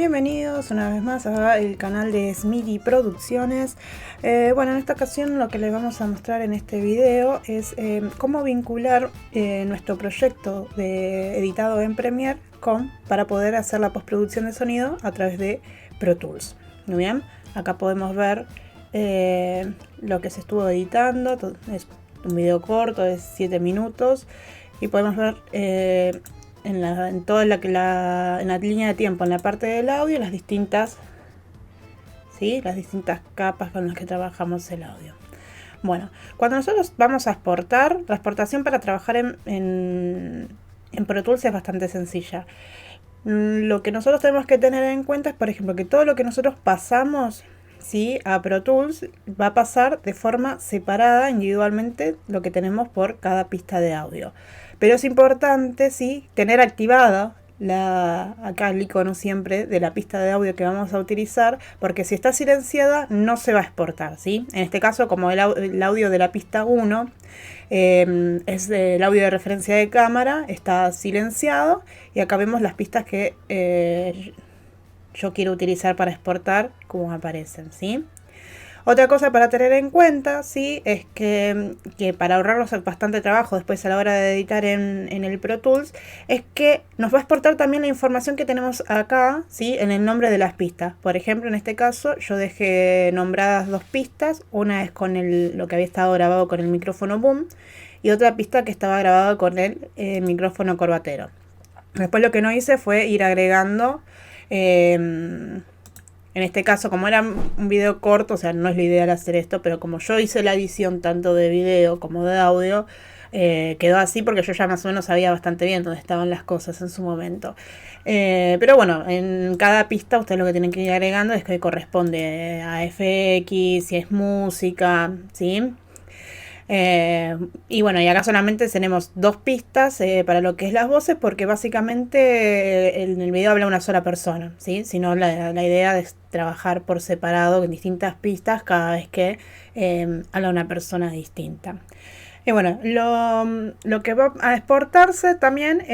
Bienvenidos una vez más al canal de Smithy Producciones. Bueno, en esta ocasión lo que les vamos a mostrar en este video es cómo vincular nuestro proyecto de editado en Premiere para poder hacer la postproducción de sonido a través de Pro Tools. Muy bien, acá podemos ver lo que se estuvo editando. Es un video corto de 7 minutos y podemos ver en la línea de tiempo, en la parte del audio, las distintas capas con las que trabajamos el audio. Bueno, cuando nosotros vamos a exportar, la exportación para trabajar en Pro Tools es bastante sencilla. Lo que nosotros tenemos que tener en cuenta es, por ejemplo, que todo lo que nosotros pasamos a Pro Tools va a pasar de forma separada, individualmente, lo que tenemos por cada pista de audio. Pero es importante tener activada acá el icono siempre de la pista de audio que vamos a utilizar, porque si está silenciada no se va a exportar, ¿sí? En este caso, como el audio de la pista 1 es el audio de referencia de cámara, está silenciado, y acá vemos las pistas que yo quiero utilizar para exportar, como aparecen, ¿sí? Otra cosa para tener en cuenta, es que para ahorrarnos bastante trabajo después a la hora de editar en el Pro Tools, es que nos va a exportar también la información que tenemos acá, en el nombre de las pistas. Por ejemplo, en este caso yo dejé nombradas dos pistas. Una es con lo que había estado grabado con el micrófono boom, y otra pista que estaba grabada con el micrófono corbatero. Después lo que no hice fue ir agregando... en este caso, como era un video corto, o sea, no es lo ideal hacer esto, pero como yo hice la edición tanto de video como de audio, quedó así porque yo ya más o menos sabía bastante bien dónde estaban las cosas en su momento. Pero bueno, en cada pista ustedes lo que tienen que ir agregando es que corresponde a FX, si es música, ¿sí? Y bueno, y acá solamente tenemos dos pistas para lo que es las voces, porque básicamente en el video habla una sola persona, ¿sí? Sino la idea es trabajar por separado en distintas pistas cada vez que habla una persona distinta. Y bueno, lo que va a exportarse también,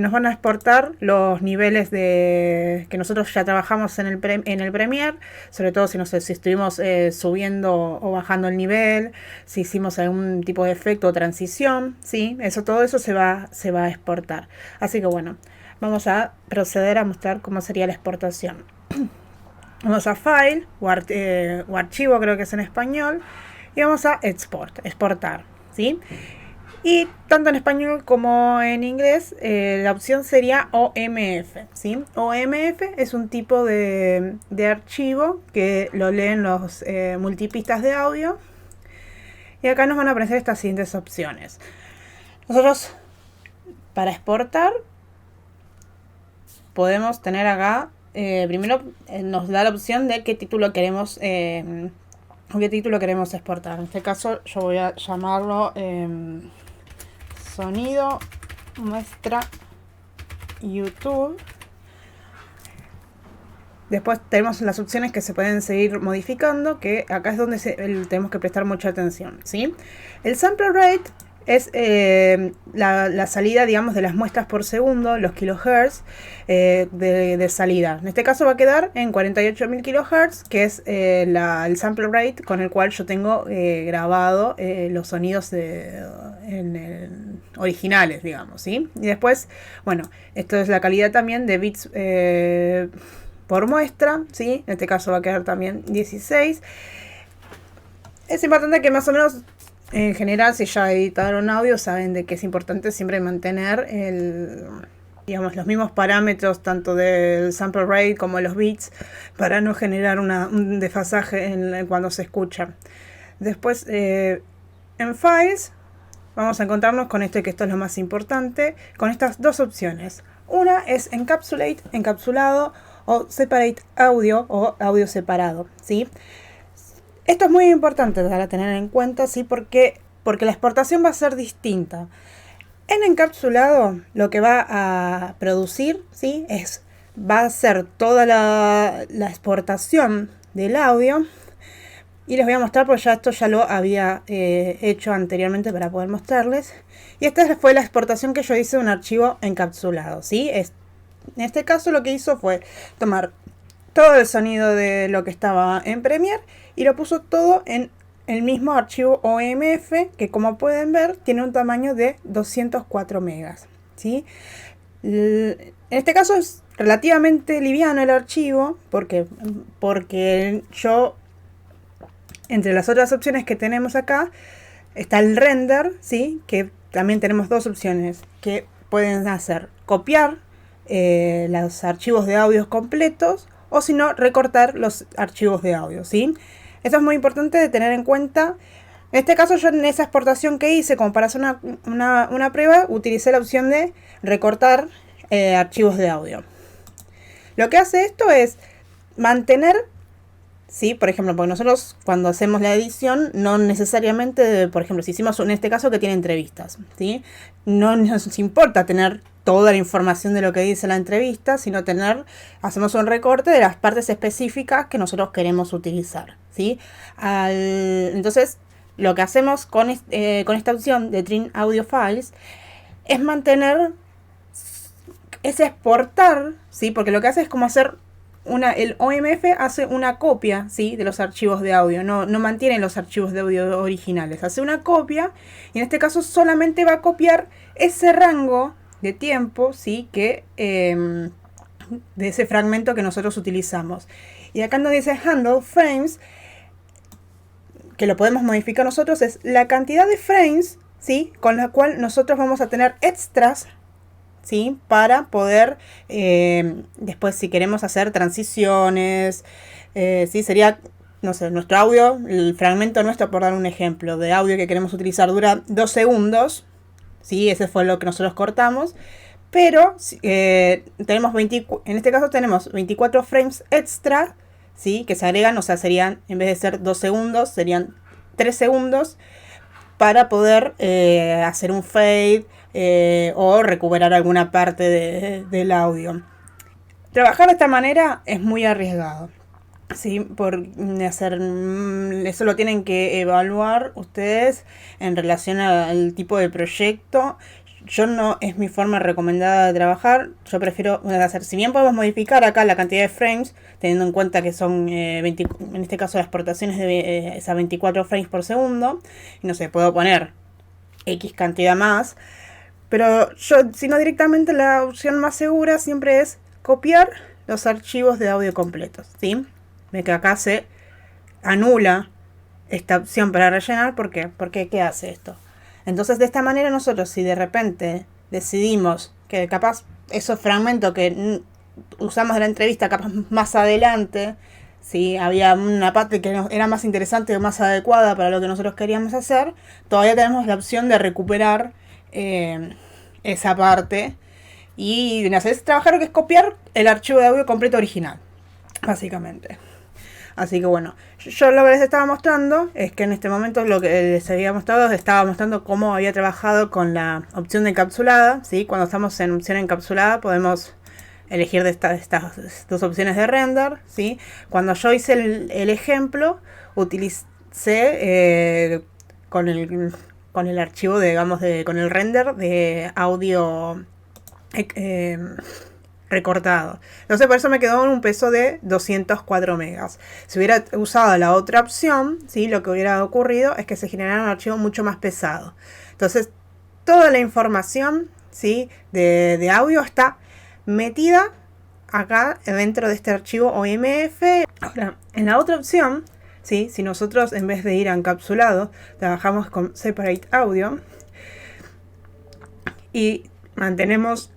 nos van a exportar los niveles que nosotros ya trabajamos en el Premiere, sobre todo si estuvimos subiendo o bajando el nivel, si hicimos algún tipo de efecto o transición, ¿sí? Todo eso se va a exportar. Así que bueno, vamos a proceder a mostrar cómo sería la exportación. Vamos a File, o Archivo creo que es en español, y vamos a exportar. ¿Sí? Y tanto en español como en inglés la opción sería OMF, ¿sí? OMF es un tipo de archivo que lo leen los multipistas de audio, y acá nos van a aparecer estas siguientes opciones. Nosotros, para exportar, podemos tener acá primero nos da la opción de qué título queremos exportar. En este caso yo voy a llamarlo sonido muestra YouTube. Después tenemos las opciones que se pueden seguir modificando, que acá es donde tenemos que prestar mucha atención, ¿sí? El sample rate es la salida, digamos, de las muestras por segundo, los kilohertz de salida. En este caso va a quedar en 48.000 kilohertz, que es el sample rate con el cual yo tengo grabado los sonidos originales, digamos, ¿sí? Y después, bueno, esto es la calidad también de bits por muestra, ¿sí? En este caso va a quedar también 16. Es importante que más o menos, en general, si ya editaron audio, saben de que es importante siempre mantener los mismos parámetros, tanto del sample rate como los bits, para no generar un desfasaje cuando se escucha. Después, en Files, vamos a encontrarnos con que esto es lo más importante, con estas dos opciones. Una es Encapsulate, encapsulado, o Separate Audio, o audio separado, ¿sí? Esto es muy importante para tener en cuenta, ¿sí? Porque la exportación va a ser distinta. En encapsulado, lo que va a producir, ¿sí? Va a ser toda la exportación del audio. Y les voy a mostrar, porque esto ya lo había hecho anteriormente para poder mostrarles. Y esta fue la exportación que yo hice de un archivo encapsulado, ¿sí? En este caso lo que hizo fue tomar todo el sonido de lo que estaba en Premiere y lo puso todo en el mismo archivo OMF, que como pueden ver tiene un tamaño de 204 megas, ¿sí? En este caso es relativamente liviano el archivo, porque yo, entre las otras opciones que tenemos acá, está el render, ¿sí? Que también tenemos dos opciones que pueden hacer: copiar los archivos de audio completos, o si no, recortar los archivos de audio, ¿sí? Esto es muy importante de tener en cuenta. En este caso, yo en esa exportación que hice, como para hacer una prueba, utilicé la opción de recortar archivos de audio. Lo que hace esto es mantener, ¿sí? Por ejemplo, porque nosotros cuando hacemos la edición, no necesariamente, por ejemplo, si hicimos en este caso que tiene entrevistas, ¿sí? No nos importa tener toda la información de lo que dice la entrevista, sino hacemos un recorte de las partes específicas que nosotros queremos utilizar, ¿sí? Entonces, lo que hacemos con esta opción de Trim Audio Files es mantener, es exportar, ¿sí? Porque lo que hace es como hacer el OMF hace una copia, ¿sí? De los archivos de audio, no mantiene los archivos de audio originales, hace una copia, y en este caso solamente va a copiar ese rango de tiempo, ¿sí? Que de ese fragmento que nosotros utilizamos. Y acá nos dice Handle Frames, que lo podemos modificar nosotros, es la cantidad de frames, ¿sí? Con la cual nosotros vamos a tener extras, ¿sí? Para poder, después si queremos hacer transiciones, ¿sí? Sería, no sé, nuestro audio, el fragmento nuestro, por dar un ejemplo, de audio que queremos utilizar dura 2 segundos, ¿sí? Ese fue lo que nosotros cortamos, pero tenemos en este caso tenemos 24 frames extra, ¿sí? Que se agregan, o sea, serían, en vez de ser 2 segundos, serían 3 segundos, para poder hacer un fade o recuperar alguna parte del audio. Trabajar de esta manera es muy arriesgado, ¿sí? Por hacer eso lo tienen que evaluar ustedes en relación al tipo de proyecto. Yo no es mi forma recomendada de trabajar. Yo prefiero hacer, si bien podemos modificar acá la cantidad de frames, teniendo en cuenta que son en este caso las exportaciones de esas 24 frames por segundo, y no sé, puedo poner X cantidad más, pero yo, si no directamente, la opción más segura siempre es copiar los archivos de audio completos, ¿sí? Ve que acá se anula esta opción para rellenar. ¿Por qué? Porque ¿qué hace esto? Entonces, de esta manera nosotros, si de repente decidimos que capaz esos fragmentos que usamos de la entrevista, capaz más adelante, si había una parte que era más interesante o más adecuada para lo que nosotros queríamos hacer, todavía tenemos la opción de recuperar esa parte y hacer trabajar, lo que es copiar el archivo de audio completo original, básicamente. Así que bueno, yo lo que les estaba mostrando es que en este momento lo que les había mostrado, estaba mostrando cómo había trabajado con la opción de encapsulada, ¿sí? Cuando estamos en opción encapsulada podemos elegir de estas dos opciones de render, ¿sí? Cuando yo hice el ejemplo, utilicé con el archivo, digamos, con el render de audio recortado. Entonces por eso me quedó en un peso de 204 megas. Si hubiera usado la otra opción, ¿sí? Lo que hubiera ocurrido es que se generara un archivo mucho más pesado. Entonces toda la información, ¿sí? de audio está metida acá dentro de este archivo OMF. Ahora, en la otra opción, ¿sí? Si nosotros en vez de ir a encapsulado trabajamos con Separate Audio y mantenemos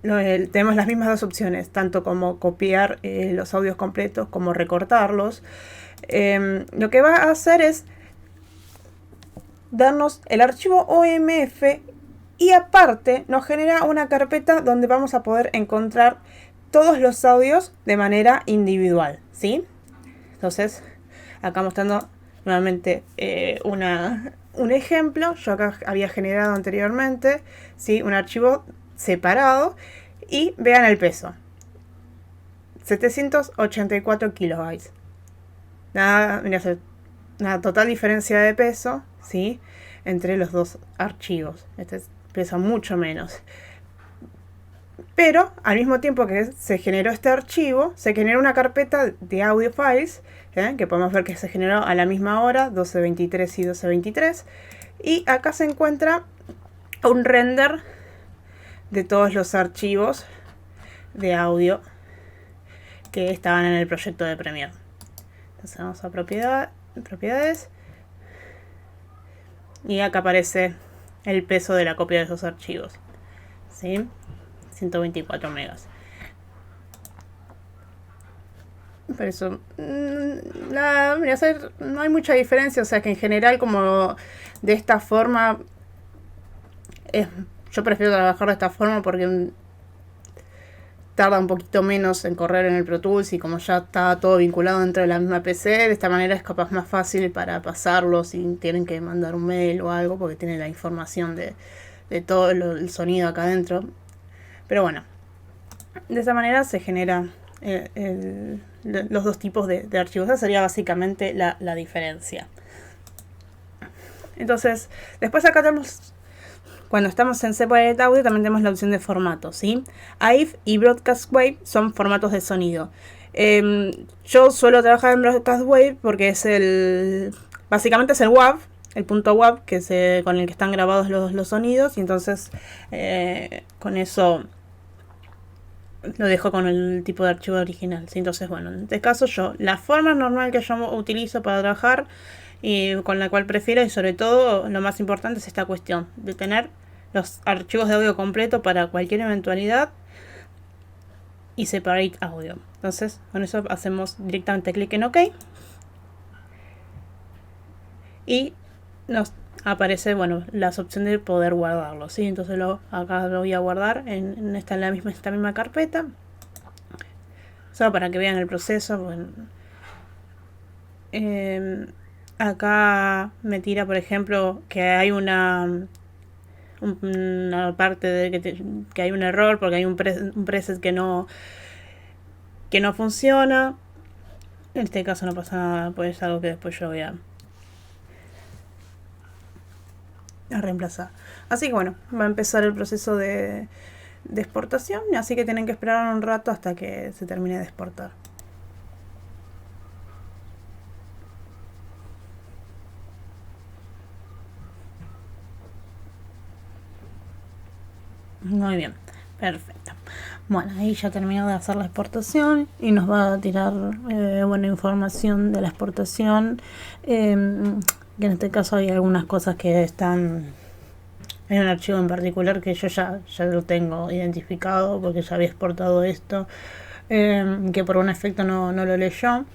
tenemos las mismas dos opciones, tanto como copiar los audios completos como recortarlos. Lo que va a hacer es darnos el archivo OMF y aparte nos genera una carpeta donde vamos a poder encontrar todos los audios de manera individual, ¿sí? Entonces, acá mostrando nuevamente un ejemplo. Yo acá había generado anteriormente, ¿sí? Un archivo separado y vean el peso: 784 kilobytes. Nada, mira, una total diferencia de peso, ¿sí? Entre los dos archivos. Este pesa mucho menos. Pero al mismo tiempo que se generó este archivo, se generó una carpeta de audio files, que podemos ver que se generó a la misma hora, 12:23 y 12:23. Y acá se encuentra un render de todos los archivos de audio que estaban en el proyecto de Premiere. Entonces vamos a propiedades. Y acá aparece el peso de la copia de esos archivos. ¿Sí? 124 megas. Por eso, no hay mucha diferencia. O sea que en general, como de esta forma, yo prefiero trabajar de esta forma porque tarda un poquito menos en correr en el Pro Tools, y como ya está todo vinculado dentro de la misma PC, de esta manera es capaz más fácil para pasarlo si tienen que mandar un mail o algo, porque tiene la información de todo el sonido acá adentro. Pero bueno, de esa manera se genera los dos tipos de archivos. Esa sería básicamente la diferencia. Entonces, después acá tenemos, cuando estamos en Separate Audio, también tenemos la opción de formato, ¿sí? AIF y Broadcast Wave son formatos de sonido. Yo suelo trabajar en Broadcast Wave porque básicamente es el WAV, el punto WAV con el que están grabados los sonidos, y entonces con eso lo dejo con el tipo de archivo original, ¿sí? Entonces, bueno, en este caso la forma normal que yo utilizo para trabajar y con la cual prefiero, y sobre todo lo más importante, es esta cuestión de tener los archivos de audio completo para cualquier eventualidad y Separate Audio. Entonces, con eso hacemos directamente clic en OK y nos aparece, bueno, las opciones de poder guardarlo, ¿sí? Entonces acá lo voy a guardar en esta misma carpeta, solo para que vean el proceso. Bueno, acá me tira, por ejemplo, que hay una parte de que hay un error porque hay un preset que no funciona. En este caso no pasa nada, pues es algo que después yo voy a reemplazar. Así que bueno, va a empezar el proceso de exportación, así que tienen que esperar un rato hasta que se termine de exportar. Muy bien, perfecto. Bueno, ahí ya terminó de hacer la exportación y nos va a tirar información de la exportación. Que en este caso hay algunas cosas que están en un archivo en particular que yo ya lo tengo identificado porque ya había exportado esto, que por un efecto no lo leyó,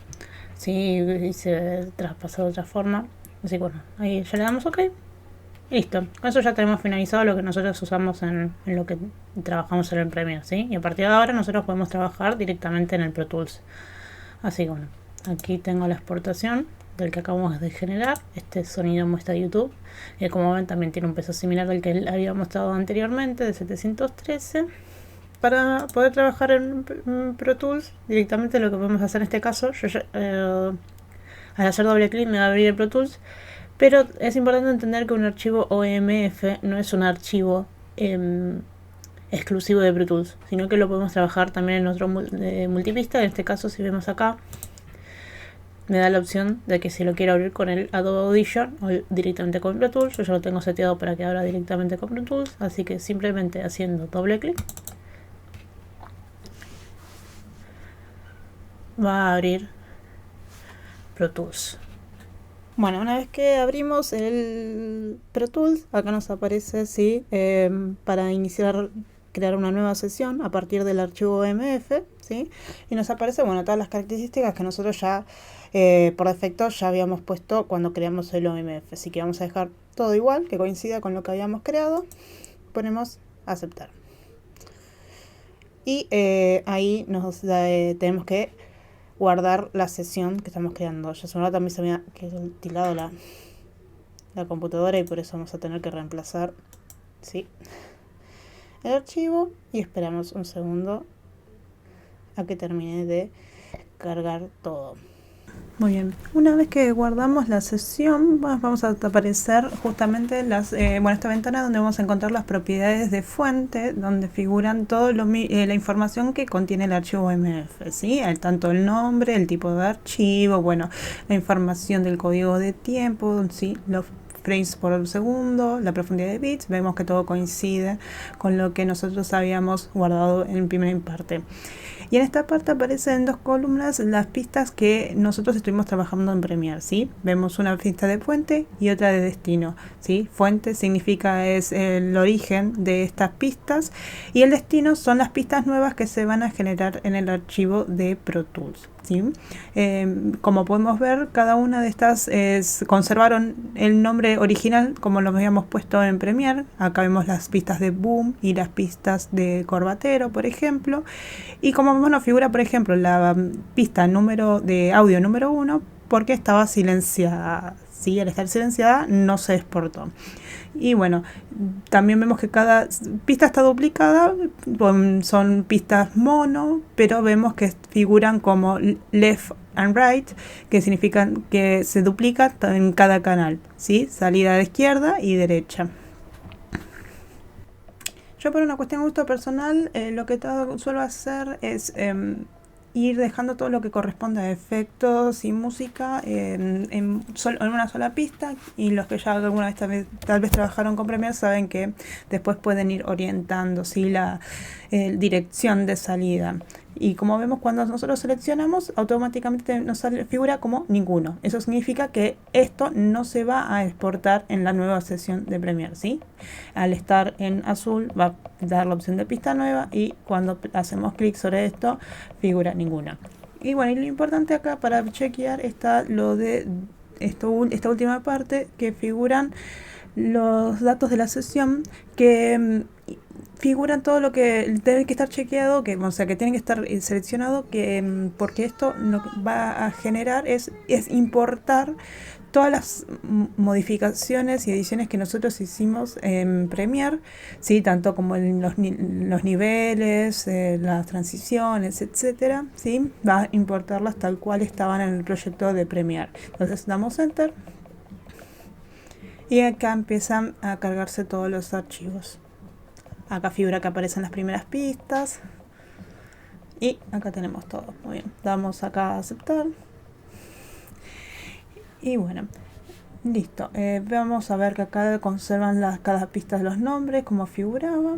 sí, y se traspasó de otra forma. Así que bueno, ahí ya le damos OK. Listo, con eso ya tenemos finalizado lo que nosotros usamos en lo que trabajamos en el Premiere, ¿sí? Y a partir de ahora nosotros podemos trabajar directamente en el Pro Tools. Así que bueno, aquí tengo la exportación del que acabamos de generar. Este sonido muestra YouTube. Y como ven, también tiene un peso similar al que había mostrado anteriormente, de 713. Para poder trabajar en Pro Tools, directamente lo que podemos hacer en este caso, al hacer doble clic me va a abrir el Pro Tools. Pero es importante entender que un archivo OMF no es un archivo exclusivo de Pro Tools, sino que lo podemos trabajar también en otro multipista. En este caso, si vemos acá, me da la opción de que si lo quiero abrir con el Adobe Audition o directamente con Pro Tools. Yo ya lo tengo seteado para que abra directamente con Pro Tools, así que simplemente haciendo doble clic va a abrir Pro Tools. Bueno, una vez que abrimos el Pro Tools, acá nos aparece, sí, para crear una nueva sesión a partir del archivo OMF, ¿sí? Y nos aparece, bueno, todas las características que nosotros ya, por defecto, ya habíamos puesto cuando creamos el OMF. Así que vamos a dejar todo igual, que coincida con lo que habíamos creado. Ponemos aceptar. Y ahí tenemos que guardar la sesión que estamos creando. Ya sonó, también se me ha tilado la computadora y por eso vamos a tener que reemplazar, ¿sí?, el archivo, y esperamos un segundo a que termine de cargar todo. Muy bien, una vez que guardamos la sesión, vamos a aparecer justamente esta ventana donde vamos a encontrar las propiedades de fuente, donde figuran la información que contiene el archivo OMF, ¿sí? Tanto el nombre, el tipo de archivo, bueno, la información del código de tiempo, ¿sí? Los frames por segundo, la profundidad de bits, vemos que todo coincide con lo que nosotros habíamos guardado en primera parte. Y en esta parte aparecen en 2 columnas las pistas que nosotros estuvimos trabajando en Premiere, ¿sí? Vemos una pista de fuente y otra de destino, ¿sí? Fuente significa es el origen de estas pistas y el destino son las pistas nuevas que se van a generar en el archivo de Pro Tools, ¿sí? Como podemos ver, cada una de estas conservaron el nombre original como lo habíamos puesto en Premiere. Acá vemos las pistas de Boom y las pistas de Corbatero, por ejemplo. Y como vemos nos figura, por ejemplo, la pista de audio número 1 porque estaba silenciada. ¿Sí? Al estar silenciada no se exportó. Y bueno, también vemos que cada pista está duplicada, son pistas mono, pero vemos que figuran como left and right, que significan que se duplica en cada canal, ¿sí? Salida de izquierda y derecha. Yo por una cuestión de gusto personal, lo que suelo hacer es ir dejando todo lo que corresponde a efectos y música en una sola pista, y los que ya alguna vez tal vez trabajaron con Premiere saben que después pueden ir orientando, ¿sí? la dirección de salida. Y como vemos, cuando nosotros seleccionamos, automáticamente nos figura como ninguno. Eso significa que esto no se va a exportar en la nueva sesión de Premiere, ¿sí? Al estar en azul va a dar la opción de pista nueva y cuando hacemos clic sobre esto, figura ninguna. Y bueno, y lo importante acá para chequear está esta última parte, que figuran los datos de la sesión, que figuran todo lo que debe que estar chequeado, que tiene que estar seleccionado, porque esto lo que va a generar es importar todas las modificaciones y ediciones que nosotros hicimos en Premiere, ¿sí? Tanto como en los niveles, las transiciones, etcétera, ¿sí? Va a importarlas tal cual estaban en el proyecto de Premiere. Entonces damos Enter y acá empiezan a cargarse todos los archivos. Acá figura que aparecen las primeras pistas y acá tenemos todo. Muy bien, damos acá a aceptar. Y bueno, listo. Vamos a ver que acá conservan cada pista de los nombres como figuraba.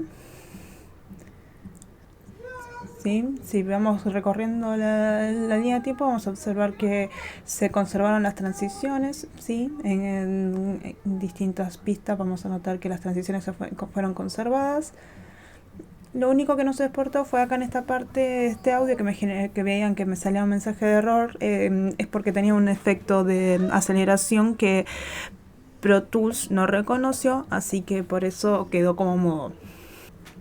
¿Sí? Si vamos recorriendo la línea de tiempo, vamos a observar que se conservaron las transiciones, ¿sí? En distintas pistas vamos a notar que las transiciones fueron conservadas. Lo único que no se exportó fue acá en esta parte, este audio que veían que me salía un mensaje de error, es porque tenía un efecto de aceleración que Pro Tools no reconoció, así que por eso quedó como mudo.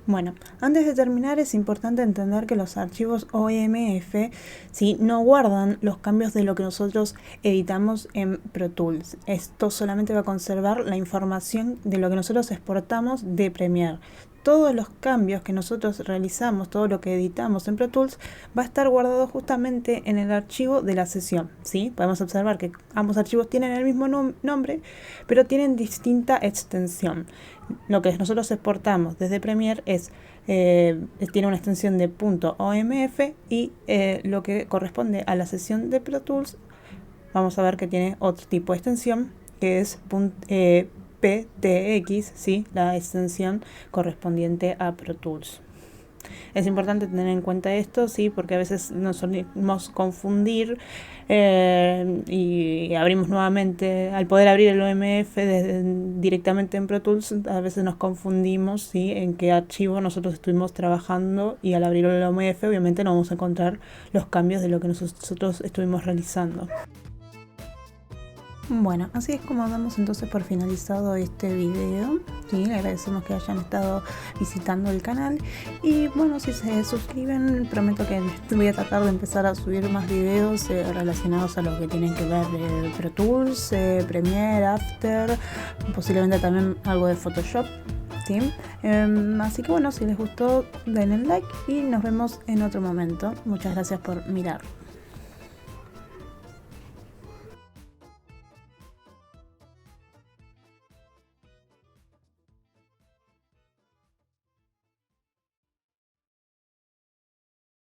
Bueno, antes de terminar es importante entender que los archivos OMF, ¿sí? No guardan los cambios de lo que nosotros editamos en Pro Tools. Esto solamente va a conservar la información de lo que nosotros exportamos de Premiere. Todos los cambios que nosotros realizamos, todo lo que editamos en Pro Tools, va a estar guardado justamente en el archivo de la sesión, ¿sí? Podemos observar que ambos archivos tienen el mismo nombre, pero tienen distinta extensión. Lo que nosotros exportamos desde Premiere tiene una extensión de .omf y lo que corresponde a la sesión de Pro Tools, vamos a ver que tiene otro tipo de extensión, que es PTX, ¿sí? La extensión correspondiente a Pro Tools. Es importante tener en cuenta esto, sí, porque a veces nos solemos confundir y abrimos nuevamente, al poder abrir el OMF directamente en Pro Tools, a veces nos confundimos, ¿sí? En qué archivo nosotros estuvimos trabajando, y al abrir el OMF obviamente no vamos a encontrar los cambios de lo que nosotros estuvimos realizando. Bueno, así es como damos entonces por finalizado este video. Sí, le agradecemos que hayan estado visitando el canal. Y bueno, si se suscriben, prometo que voy a tratar de empezar a subir más videos relacionados a lo que tienen que ver Pro Tools, Premiere, After, posiblemente también algo de Photoshop. ¿Sí? Así que bueno, si les gustó, denle like y nos vemos en otro momento. Muchas gracias por mirar.